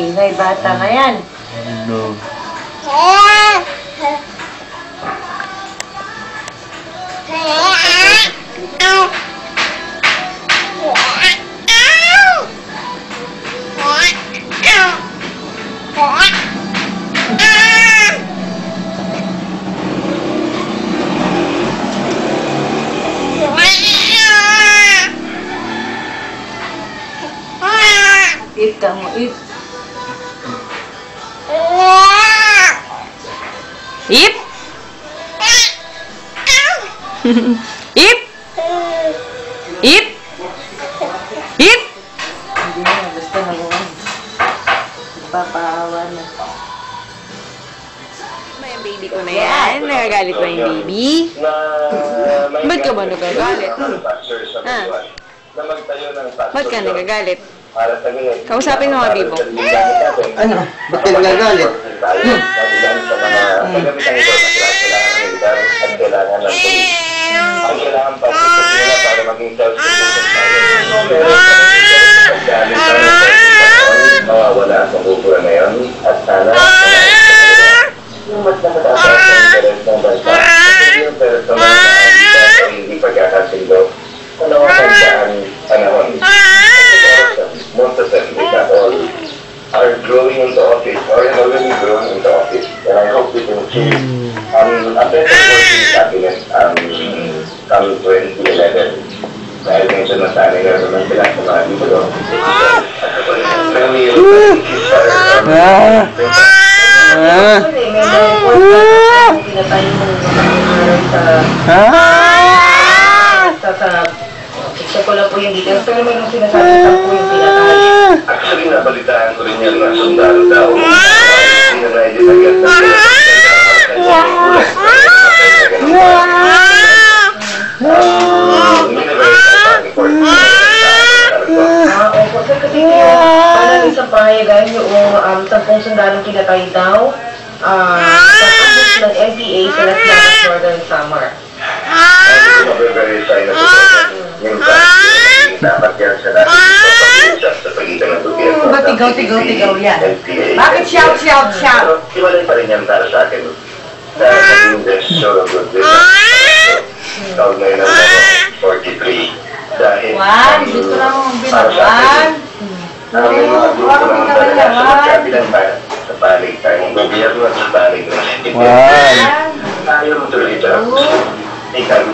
ingay bata na yan. Ano? Eat ka mo, eat. Ip? Ip? Ip? Ip? Hindi na, basta nakuhan. Nagpapaawa na. May baby ko na yan. Nagagalit ba yung baby? Ba't ka ba nagagalit? Ha? Ba't ka nagagalit? Kausapin mo nga, Bibo. Ano? Ba't ka nagagalit? Mawawala ang kultura ngayon at sana yung mas na mataas ang interes ng bansa yung personal hindi pagkakasindo sa nawasang panahon. Most of them, if not all, are growing into office or have already grown into office. And I hope we can see a better working cabinet come 2011. Dahil medyo nasanay na naman sila sa mga dito doon. Isa ko lang po yung details. Pero may nung sinasabi sa po yung pinatay. Actually, nabalitaan ko rin yan na sundalo daw. Hindi na naidinagat na sila. Opo, sir, kasi parang isang pahayagan yung 10 sundalong kinatay daw sa ambus ng MPA sa Las Llamas, Northern Samar. Very excited po. Yung dapat yan sa natin sa pagitan ng gobyerno. Ba't tigaw yan? Bakit shout? Iwalay pa rin yan para sa akin. Sa English, show of good business. Tawag ngayon ng 43. Dahil Gusto lang mong para sa akin, may mga grupo naman talaga sa magkabilang sa balik tayo. Gobyerno at sa balik. Wow! Ayaw mo tuloy ito. Ikaw,